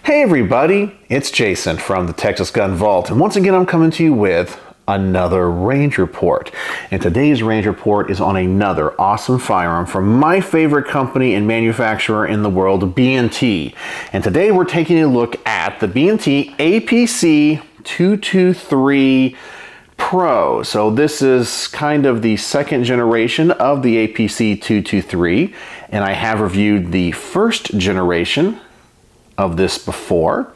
Hey everybody, it's Jason from the Texas Gun Vault, and once again I'm coming to you with another range report. And today's range report is on another awesome firearm from my favorite company and manufacturer in the world, B&T. And today we're taking a look at the B&T APC223 Pro. So this is kind of the second generation of the APC223, and I have reviewed the first generation of this before.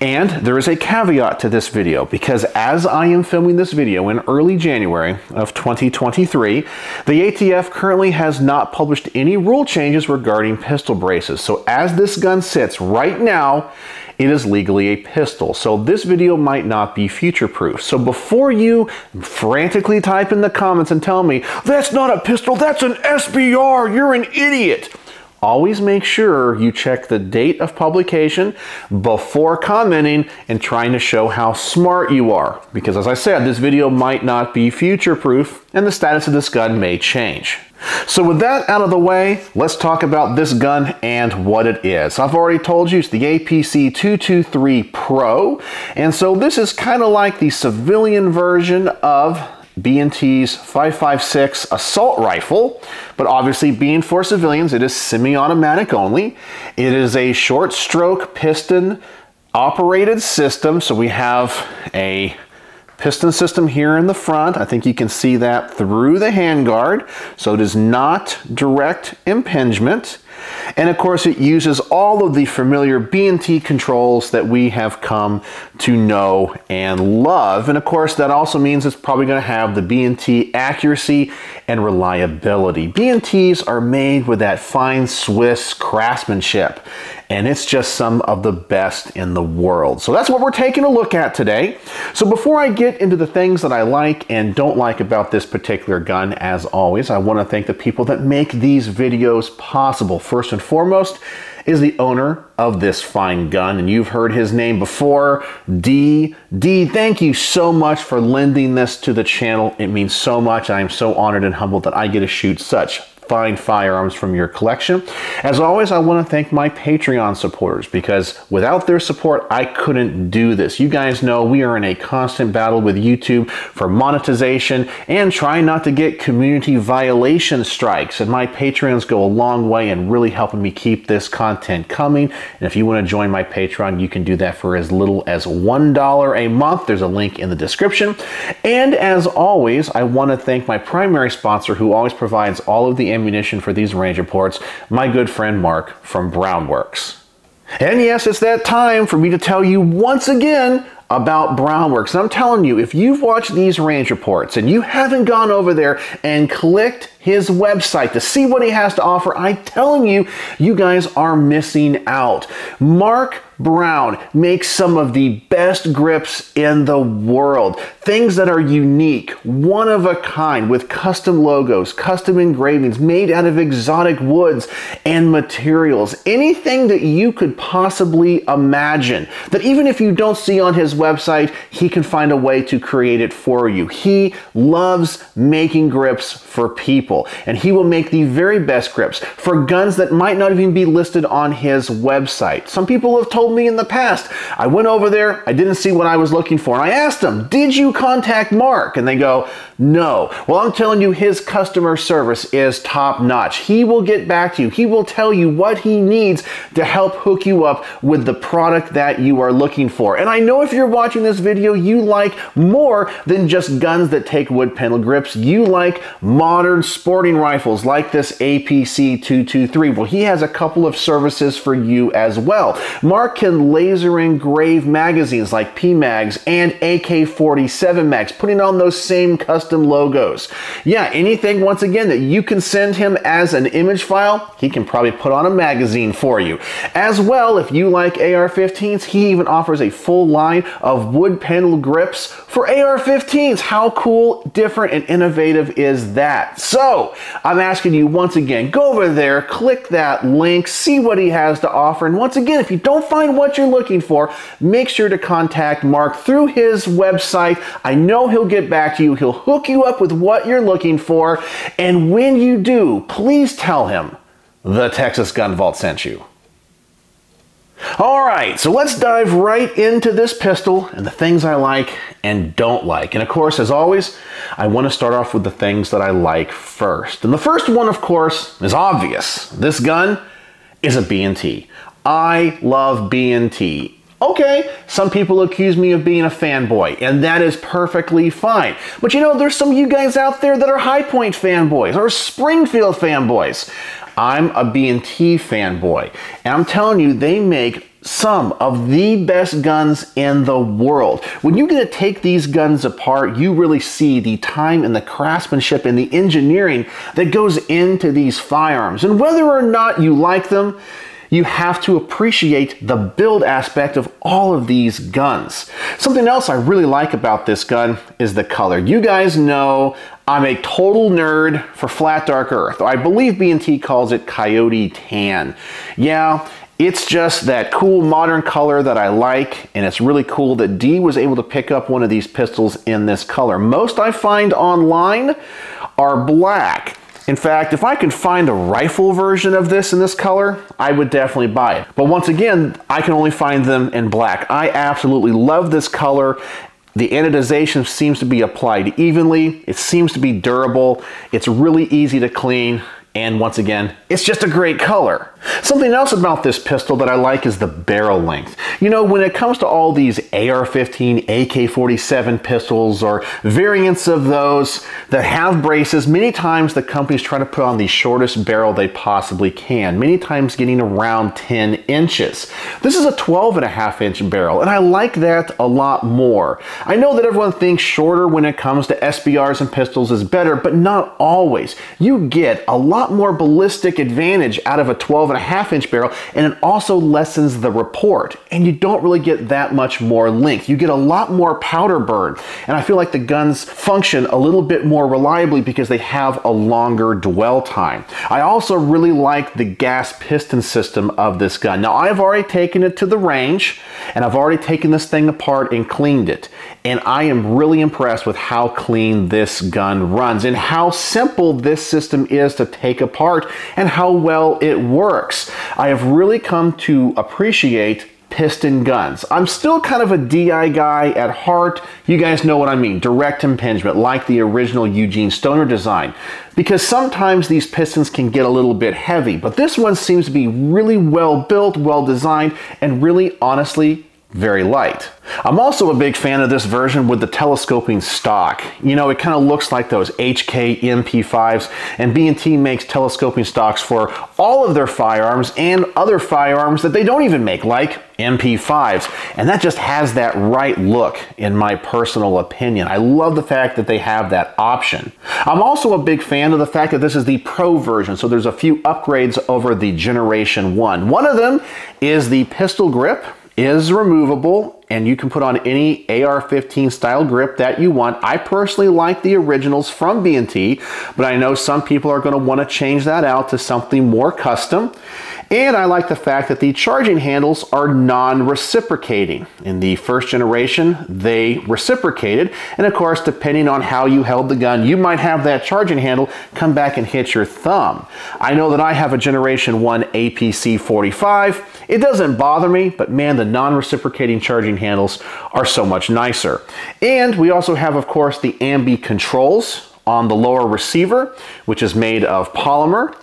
And there is a caveat to this video, because as I am filming this video in early January of 2023, the ATF currently has not published any rule changes regarding pistol braces. So as this gun sits right now, it is legally a pistol. So this video might not be future-proof. So before you frantically type in the comments and tell me, that's not a pistol, that's an SBR, you're an idiot, always make sure you check the date of publication before commenting and trying to show how smart you are. Because as I said, this video might not be future-proof and the status of this gun may change. So with that out of the way, let's talk about this gun and what it is. I've already told you it's the APC223 Pro, and so this is kind of like the civilian version of B&T's 5.56 assault rifle, but obviously being for civilians, it is semi-automatic only. It is a short stroke piston operated system, so we have a piston system here in the front. I think you can see that through the handguard, so it is not direct impingement. And of course it uses all of the familiar B&T controls that we have come to know and love. And of course that also means it's probably going to have the B&T accuracy and reliability. B&Ts are made with that fine Swiss craftsmanship, and it's just some of the best in the world. So that's what we're taking a look at today. So before I get into the things that I like and don't like about this particular gun, as always, I want to thank the people that make these videos possible. First and foremost is the owner of this fine gun, and you've heard his name before, D. D, thank you so much for lending this to the channel. It means so much. I am so honored and humbled that I get to shoot such fine firearms from your collection. As always, I want to thank my Patreon supporters, because without their support, I couldn't do this. You guys know we are in a constant battle with YouTube for monetization and trying not to get community violation strikes, and my Patreons go a long way in really helping me keep this content coming. And if you want to join my Patreon, you can do that for as little as $1 a month. There's a link in the description. And as always, I want to thank my primary sponsor, who always provides all of the ammunition for these range reports, my good friend Mark from Brownworks. And yes, it's that time for me to tell you once again about Brownworks. And I'm telling you, if you've watched these range reports and you haven't gone over there and clicked his website to see what he has to offer, I'm telling you, you guys are missing out. Mark Brown makes some of the best grips in the world. Things that are unique, one of a kind, with custom logos, custom engravings, made out of exotic woods and materials. Anything that you could possibly imagine, that even if you don't see on his website, he can find a way to create it for you. He loves making grips for people, and he will make the very best grips for guns that might not even be listed on his website. Some people have told me in the past, I went over there, I didn't see what I was looking for, and I asked them, did you contact Mark? And they go, no. Well, I'm telling you, his customer service is top notch. He will get back to you. He will tell you what he needs to help hook you up with the product that you are looking for. And I know if you're watching this video, you like more than just guns that take wood panel grips. You like modern sporting rifles like this APC223. Well, he has a couple of services for you as well. Mark can laser engrave magazines like PMags and AK-47 mags, putting on those same custom logos. Yeah, anything, once again, that you can send him as an image file, he can probably put on a magazine for you. As well, if you like AR-15s, he even offers a full line of wood panel grips for AR-15s. How cool, different, and innovative is that? So, I'm asking you once again, go over there, click that link, see what he has to offer, and once again, if you don't find what you're looking for, make sure to contact Mark through his website. I know he'll get back to you. He'll hook you up with what you're looking for, and when you do, please tell him the Texas Gun Vault sent you. All right, so let's dive right into this pistol and the things I like and don't like. And of course, as always, I want to start off with the things that I like first. And the first one, of course, is obvious. This gun is a B&T. I love B&T. Okay, some people accuse me of being a fanboy, and that is perfectly fine. But you know, there's some of you guys out there that are High Point fanboys or Springfield fanboys. I'm a B&T fanboy, and I'm telling you, they make some of the best guns in the world. When you get to take these guns apart, you really see the time and the craftsmanship and the engineering that goes into these firearms. And whether or not you like them, you have to appreciate the build aspect of all of these guns. Something else I really like about this gun is the color. You guys know I'm a total nerd for flat dark earth. I believe B&T calls it coyote tan. Yeah, it's just that cool modern color that I like, and it's really cool that D was able to pick up one of these pistols in this color. Most I find online are black. In fact, if I could find a rifle version of this in this color, I would definitely buy it. But once again, I can only find them in black. I absolutely love this color. The anodization seems to be applied evenly. It seems to be durable. It's really easy to clean. And once again, it's just a great color. Something else about this pistol that I like is the barrel length. You know, when it comes to all these AR-15, AK-47 pistols or variants of those that have braces, many times the companies try to put on the shortest barrel they possibly can, many times getting around 10 inches. This is a 12.5-inch barrel, and I like that a lot more. I know that everyone thinks shorter when it comes to SBRs and pistols is better, but not always. You get a lot more ballistic advantage out of a 12.5-inch barrel, and it also lessens the report, and you don't really get that much more length. You get a lot more powder burn, and I feel like the guns function a little bit more reliably because they have a longer dwell time. I also really like the gas piston system of this gun. Now, I've already taken it to the range, and I've already taken this thing apart and cleaned it, and I am really impressed with how clean this gun runs and how simple this system is to take apart and how well it works. I have really come to appreciate piston guns. I'm still kind of a DI guy at heart. You guys know what I mean. Direct impingement, like the original Eugene Stoner design. Because sometimes these pistons can get a little bit heavy, but this one seems to be really well built, well designed, and really honestly very light. I'm also a big fan of this version with the telescoping stock. You know, it kind of looks like those HK MP5s, and B&T makes telescoping stocks for all of their firearms and other firearms that they don't even make, like MP5s, and that just has that right look in my personal opinion. I love the fact that they have that option. I'm also a big fan of the fact that this is the Pro version, so there's a few upgrades over the Generation 1. One of them is the pistol grip is removable, and you can put on any AR-15 style grip that you want. I personally like the originals from B&T, but I know some people are going to want to change that out to something more custom. And I like the fact that the charging handles are non-reciprocating. In the first generation, they reciprocated. And of course, depending on how you held the gun, you might have that charging handle come back and hit your thumb. I know that I have a Generation 1 APC45. It doesn't bother me, but man, the non-reciprocating charging handles are so much nicer. And we also have, of course, the ambi controls on the lower receiver, which is made of polymer.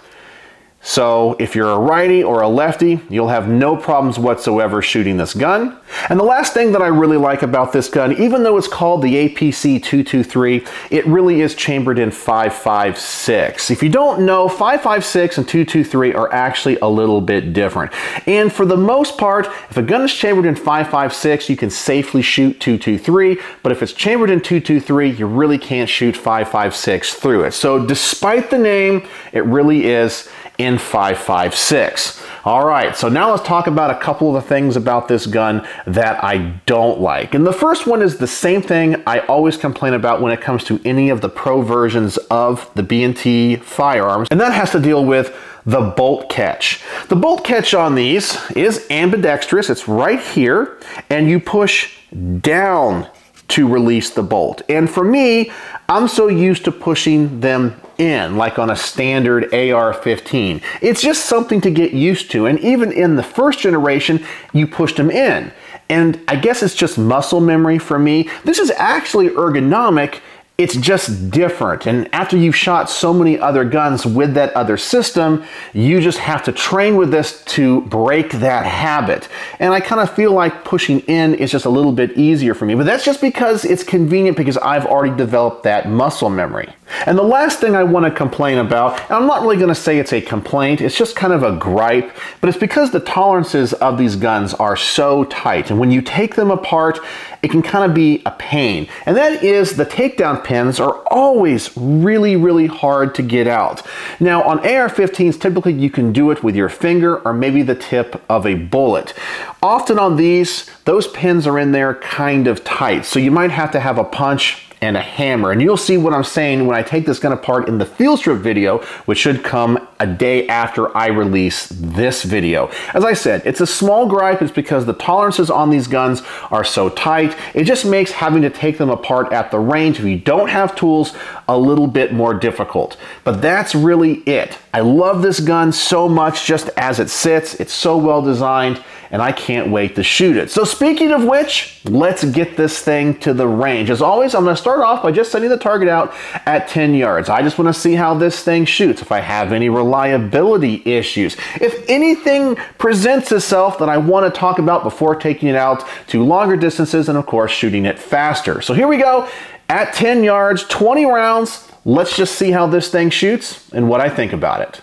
So if you're a righty or a lefty, you'll have no problems whatsoever shooting this gun. And the last thing that I really like about this gun, even though it's called the APC223, it really is chambered in 5.56. If you don't know, 5.56 and 223 are actually a little bit different. And for the most part, if a gun is chambered in 5.56, you can safely shoot 223, but if it's chambered in 223, you really can't shoot 5.56 through it. So despite the name, it really is in 5.56. All right, so now let's talk about a couple of the things about this gun that I don't like. And the first one is the same thing I always complain about when it comes to any of the Pro versions of the B&T firearms, and that has to deal with the bolt catch. The bolt catch on these is ambidextrous. It's right here, and you push down to release the bolt. And for me, I'm so used to pushing them in, like on a standard AR-15. It's just something to get used to. And even in the first generation, you pushed them in. And I guess it's just muscle memory for me. This is actually ergonomic. It's just different. And after you've shot so many other guns with that other system, you just have to train with this to break that habit. And I kind of feel like pushing in is just a little bit easier for me, but that's just because it's convenient because I've already developed that muscle memory. And the last thing I want to complain about, and I'm not really going to say it's a complaint, it's just kind of a gripe, but it's because the tolerances of these guns are so tight. And when you take them apart, it can kind of be a pain. And that is the takedown pins are always really, really hard to get out. Now on AR-15s, typically you can do it with your finger or maybe the tip of a bullet. Often on these, those pins are in there kind of tight, so you might have to have a punch and a hammer. And you'll see what I'm saying when I take this gun apart in the field strip video, which should come a day after I release this video. As I said, it's a small gripe. It's because the tolerances on these guns are so tight. It just makes having to take them apart at the range, if you don't have tools, a little bit more difficult. But that's really it. I love this gun so much just as it sits. It's so well designed, and I can't wait to shoot it. So speaking of which, let's get this thing to the range. As always, I'm going to start off by just setting the target out at 10 yards. I just want to see how this thing shoots, if I have any reliability issues, if anything presents itself that I want to talk about before taking it out to longer distances, and of course shooting it faster. So here we go at 10 yards, 20 rounds. Let's just see how this thing shoots and what I think about it.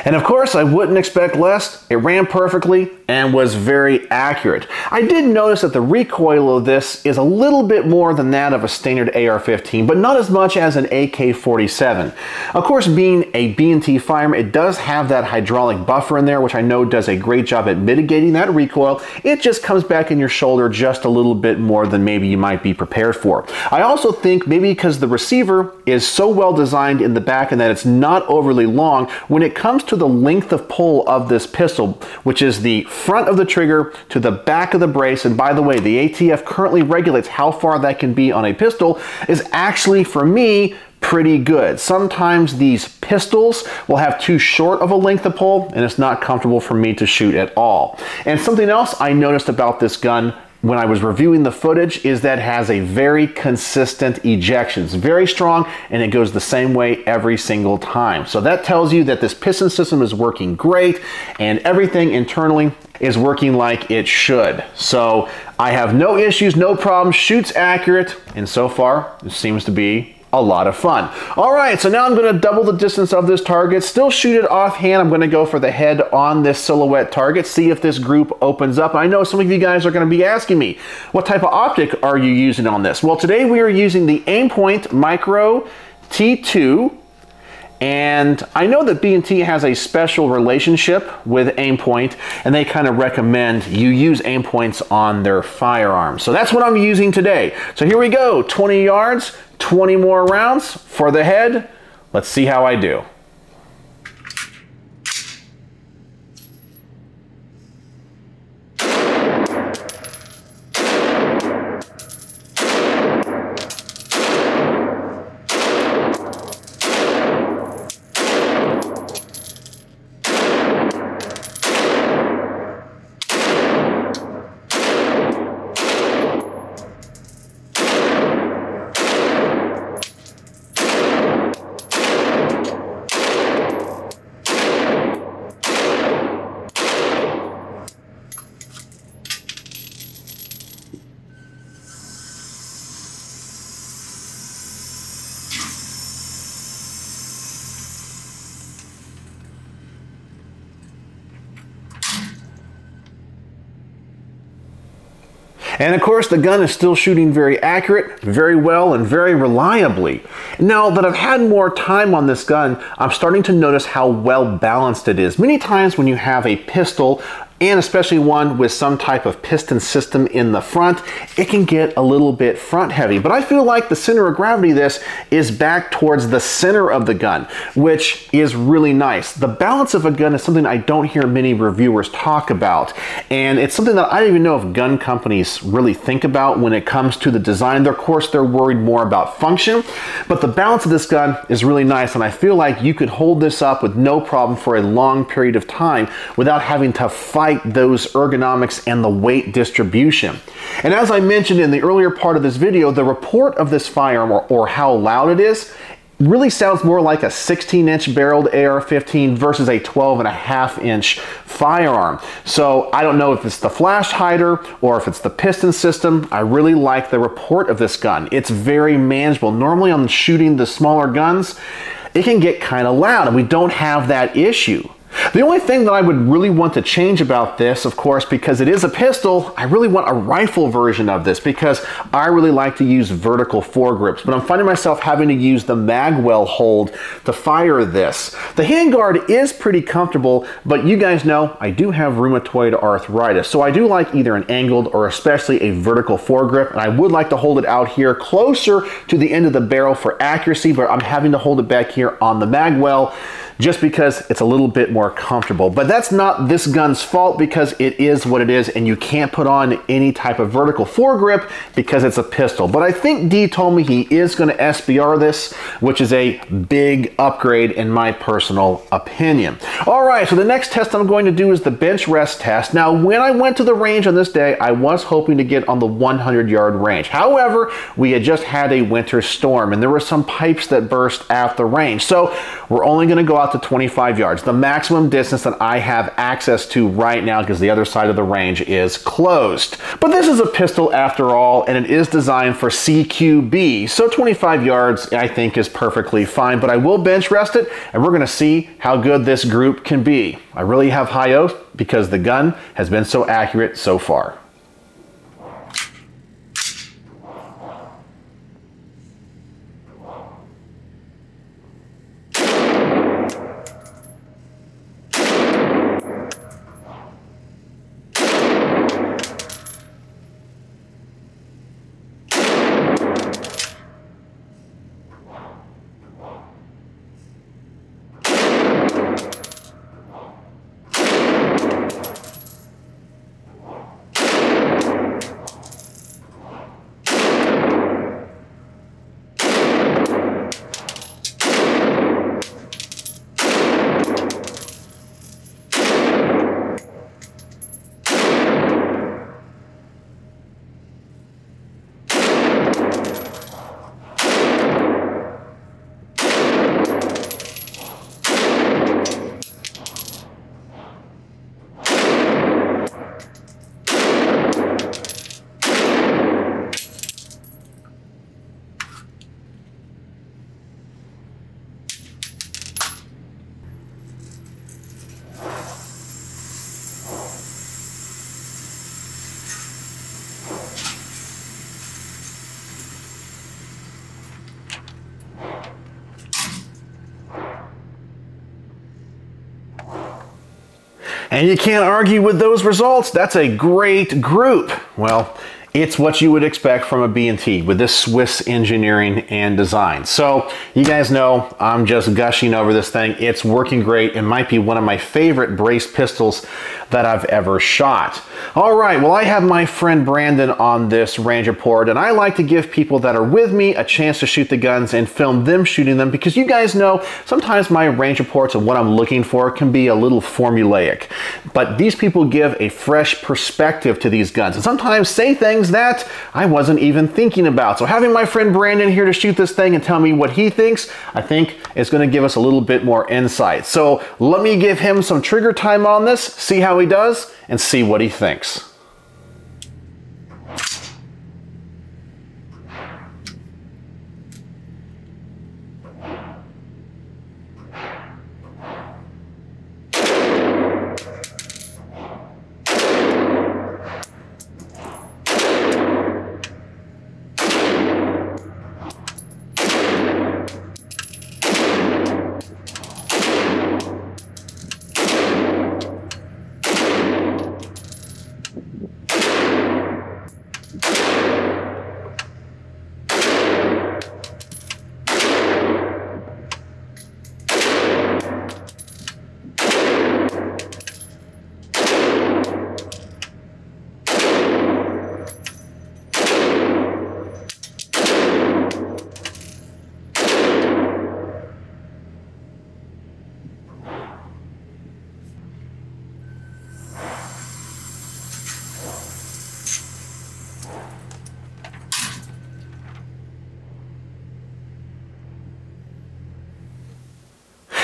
And of course, I wouldn't expect less. It ran perfectly and was very accurate. I did notice that the recoil of this is a little bit more than that of a standard AR-15, but not as much as an AK-47. Of course, being a B&T firearm, it does have that hydraulic buffer in there, which I know does a great job at mitigating that recoil. It just comes back in your shoulder just a little bit more than maybe you might be prepared for. I also think maybe because the receiver is so well designed in the back and that it's not overly long, when it comes to the length of pull of this pistol, which is the front of the trigger to the back of the brace, and by the way, the ATF currently regulates how far that can be on a pistol, is actually, for me, pretty good. Sometimes these pistols will have too short of a length of pull, and it's not comfortable for me to shoot at all. And something else I noticed about this gun when I was reviewing the footage is that it has a very consistent ejections, very strong, and it goes the same way every single time. So that tells you that this piston system is working great and everything internally is working like it should. So I have no issues, no problems, shoots accurate, and so far it seems to be a lot of fun. All right, so now I'm going to double the distance of this target, still shoot it offhand. I'm going to go for the head on this silhouette target, see if this group opens up. I know some of you guys are going to be asking me, what type of optic are you using on this? Well, today we are using the Aimpoint Micro T2, and I know that B&T has a special relationship with Aimpoint, and they kind of recommend you use Aimpoints on their firearms. So that's what I'm using today. So here we go, 20 yards, 20 more rounds for the head. Let's see how I do. And of course, the gun is still shooting very accurate, very well, and very reliably. Now that I've had more time on this gun, I'm starting to notice how well balanced it is. Many times when you have a pistol, and especially one with some type of piston system in the front, it can get a little bit front heavy. But I feel like the center of gravity of this is back towards the center of the gun, which is really nice. The balance of a gun is something I don't hear many reviewers talk about. And it's something that I don't even know if gun companies really think about when it comes to the design. Of course, they're worried more about function, but the balance of this gun is really nice. And I feel like you could hold this up with no problem for a long period of time without having to fight those ergonomics and the weight distribution. And as I mentioned in the earlier part of this video, the report of this firearm, or how loud it is, really sounds more like a 16-inch barreled AR-15 versus a 12.5-inch firearm. So I don't know if it's the flash hider or if it's the piston system. I really like the report of this gun. It's very manageable. Normally on shooting the smaller guns, it can get kind of loud, and we don't have that issue. The only thing that I would really want to change about this, of course, because it is a pistol, I really want a rifle version of this because I really like to use vertical foregrips, but I'm finding myself having to use the magwell hold to fire this. The handguard is pretty comfortable, but you guys know I do have rheumatoid arthritis, so I do like either an angled or especially a vertical foregrip, and I would like to hold it out here closer to the end of the barrel for accuracy, but I'm having to hold it back here on the magwell just because it's a little bit more comfortable. But that's not this gun's fault because it is what it is, and you can't put on any type of vertical foregrip because it's a pistol. But I think D told me he is going to SBR this, which is a big upgrade in my personal opinion. All right, so the next test I'm going to do is the bench rest test. Now, when I went to the range on this day, I was hoping to get on the 100-yard range. However, we had just had a winter storm, and there were some pipes that burst at the range. So we're only going to go out to 25 yards, the maximum distance that I have access to right now because the other side of the range is closed. But this is a pistol after all, and it is designed for CQB, so 25 yards I think is perfectly fine, but I will bench rest it, and we're going to see how good this group can be. I really have high hopes because the gun has been so accurate so far. And you can't argue with those results. That's a great group. Well, it's what you would expect from a B&T with this Swiss engineering and design. So you guys know I'm just gushing over this thing. It's working great. It might be one of my favorite braced pistols that I've ever shot. All right, well, I have my friend Brandon on this range report, and I like to give people that are with me a chance to shoot the guns and film them shooting them because you guys know sometimes my range reports and what I'm looking for can be a little formulaic. But these people give a fresh perspective to these guns and sometimes say things that I wasn't even thinking about. So having my friend Brandon here to shoot this thing and tell me what he thinks, I think is going to give us a little bit more insight. So let me give him some trigger time on this, see how he does, and see what he thinks.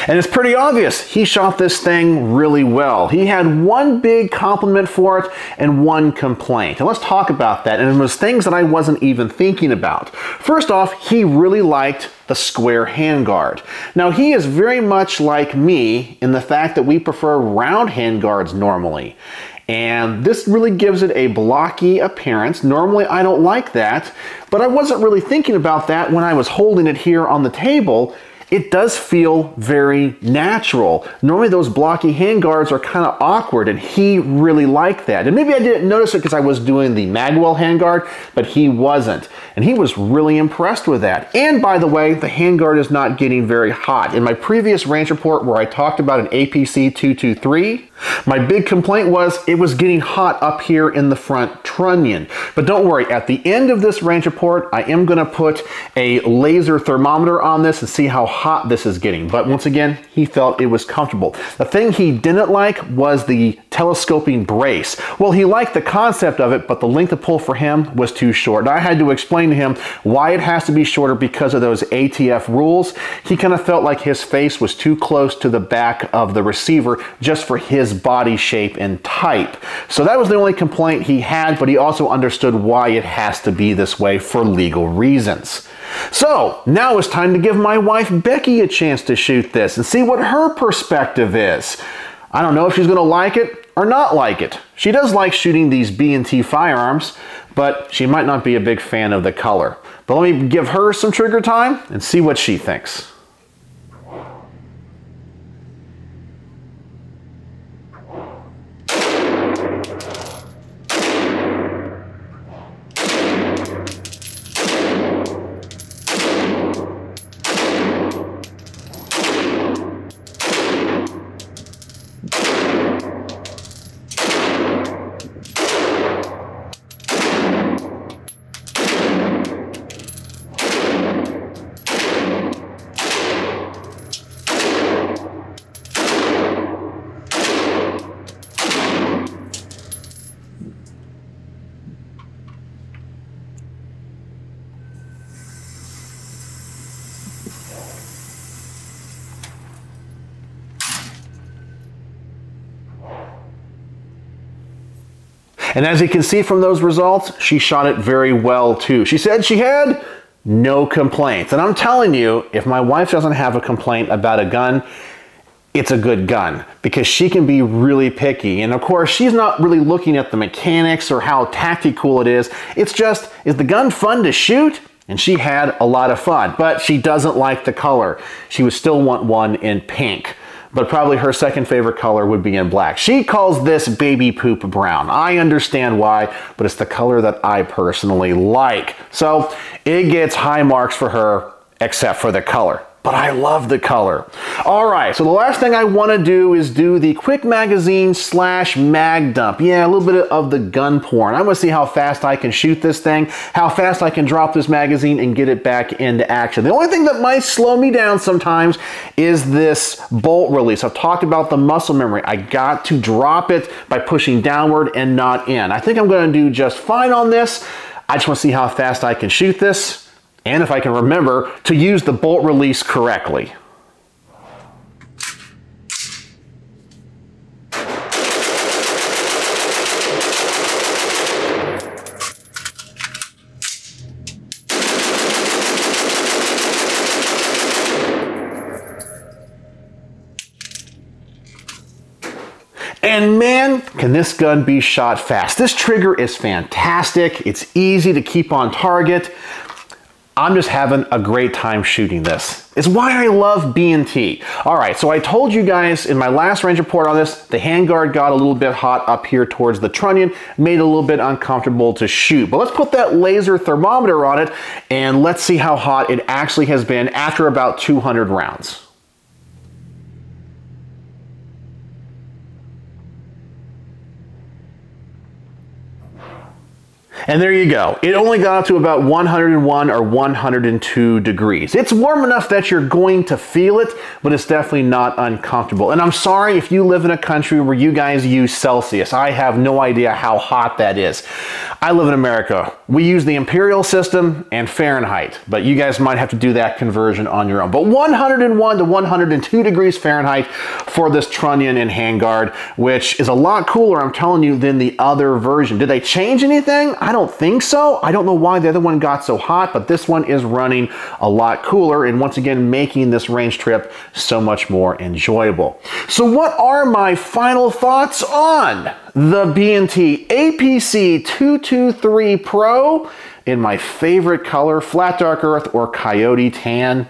And it's pretty obvious he shot this thing really well. He had one big compliment for it and one complaint. And let's talk about that. And it was things that I wasn't even thinking about. First off, he really liked the square handguard. Now, he is very much like me in the fact that we prefer round handguards normally. And this really gives it a blocky appearance. Normally, I don't like that, but I wasn't really thinking about that when I was holding it here on the table. It does feel very natural. Normally those blocky handguards are kind of awkward, and he really liked that. And maybe I didn't notice it because I was doing the Magwell handguard, but he wasn't. And he was really impressed with that. And by the way, the handguard is not getting very hot. In my previous range report where I talked about an APC223, my big complaint was it was getting hot up here in the front trunnion. But don't worry, at the end of this range report, I am gonna put a laser thermometer on this and see how hot this is getting. But once again, he felt it was comfortable. The thing he didn't like was the telescoping brace. Well, he liked the concept of it, but the length of pull for him was too short. And I had to explain to him why it has to be shorter because of those ATF rules. He kind of felt like his face was too close to the back of the receiver just for his body shape and type. So that was the only complaint he had, but he also understood why it has to be this way for legal reasons. So now it's time to give my wife Becky a chance to shoot this and see what her perspective is. I don't know if she's going to like it or not like it. She does like shooting these B&T firearms, but she might not be a big fan of the color. But let me give her some trigger time and see what she thinks. And as you can see from those results, she shot it very well too. She said she had no complaints. And I'm telling you, if my wife doesn't have a complaint about a gun, it's a good gun, because she can be really picky. And of course, she's not really looking at the mechanics or how tactical it is. It's just, is the gun fun to shoot? And she had a lot of fun, but she doesn't like the color. She would still want one in pink, but probably her second favorite color would be in black. She calls this baby poop brown. I understand why, but it's the color that I personally like. So it gets high marks for her, except for the color. But I love the color. All right, so the last thing I want to do is do the quick magazine / mag dump. Yeah, a little bit of the gun porn. I want to see how fast I can shoot this thing, how fast I can drop this magazine and get it back into action. The only thing that might slow me down sometimes is this bolt release. I've talked about the muscle memory. I got to drop it by pushing downward and not in. I think I'm going to do just fine on this. I just want to see how fast I can shoot this, and if I can remember to use the bolt release correctly. And man, can this gun be shot fast. This trigger is fantastic. It's easy to keep on target. I'm just having a great time shooting this. It's why I love B&T. All right, so I told you guys in my last range report on this, the handguard got a little bit hot up here towards the trunnion, made it a little bit uncomfortable to shoot. But let's put that laser thermometer on it and let's see how hot it actually has been after about 200 rounds. And there you go. It only got up to about 101 or 102 degrees. It's warm enough that you're going to feel it, but it's definitely not uncomfortable. And I'm sorry if you live in a country where you guys use Celsius. I have no idea how hot that is. I live in America. We use the imperial system and Fahrenheit, but you guys might have to do that conversion on your own. But 101 to 102 degrees Fahrenheit for this trunnion and handguard, which is a lot cooler, I'm telling you, than the other version. Did they change anything? I don't think so. I don't know why the other one got so hot, but this one is running a lot cooler, and once again making this range trip so much more enjoyable. So what are my final thoughts on the B&T APC223 Pro in my favorite color, flat dark earth or coyote tan?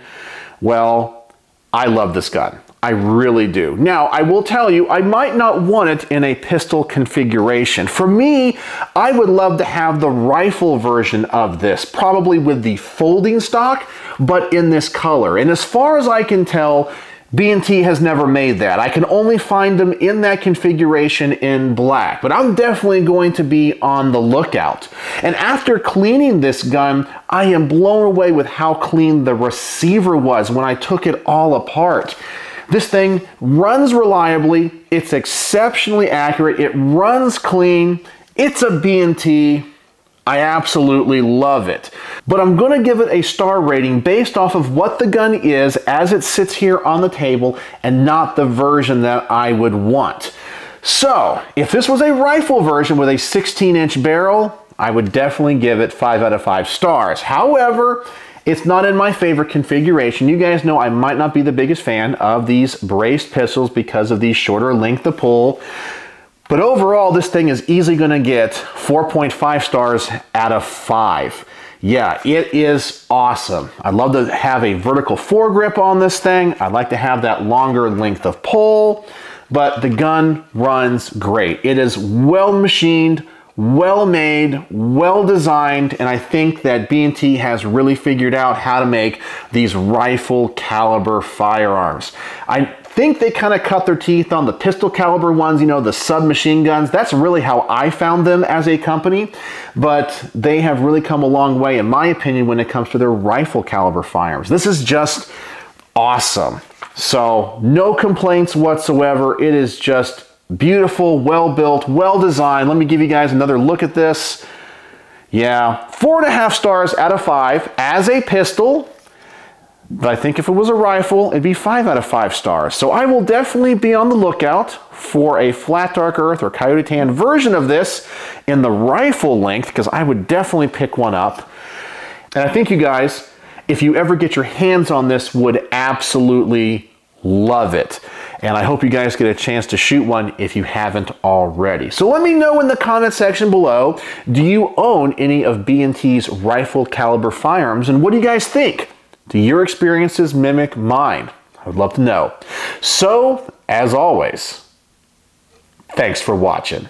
Well, I love this gun. I really do. Now, I will tell you, I might not want it in a pistol configuration. For me, I would love to have the rifle version of this, probably with the folding stock, but in this color. And as far as I can tell, B&T has never made that. I can only find them in that configuration in black, but I'm definitely going to be on the lookout. And after cleaning this gun, I am blown away with how clean the receiver was when I took it all apart. This thing runs reliably, it's exceptionally accurate, it runs clean, it's a B&T. I absolutely love it. But I'm going to give it a star rating based off of what the gun is as it sits here on the table and not the version that I would want. So, if this was a rifle version with a 16-inch barrel, I would definitely give it 5 out of 5 stars. However, it's not in my favorite configuration. You guys know I might not be the biggest fan of these braced pistols because of the shorter length of pull. But overall, this thing is easily going to get 4.5 stars out of 5. Yeah, it is awesome. I'd love to have a vertical foregrip on this thing. I'd like to have that longer length of pull, but the gun runs great. It is well machined, well made, well designed, and I think that B&T has really figured out how to make these rifle caliber firearms. I think they kind of cut their teeth on the pistol caliber ones, you know, the submachine guns. That's really how I found them as a company, but they have really come a long way, in my opinion, when it comes to their rifle caliber firearms. This is just awesome. So no complaints whatsoever. It is just beautiful, well built, well designed. Let me give you guys another look at this. Yeah, 4.5 stars out of 5 as a pistol. But I think if it was a rifle, it'd be 5 out of 5 stars. So I will definitely be on the lookout for a flat dark earth or coyote tan version of this in the rifle length, because I would definitely pick one up. And I think you guys, if you ever get your hands on this, would absolutely love it. And I hope you guys get a chance to shoot one if you haven't already. So let me know in the comment section below, do you own any of B&T's rifle caliber firearms, and what do you guys think? Do your experiences mimic mine? I would love to know. So, as always, thanks for watching.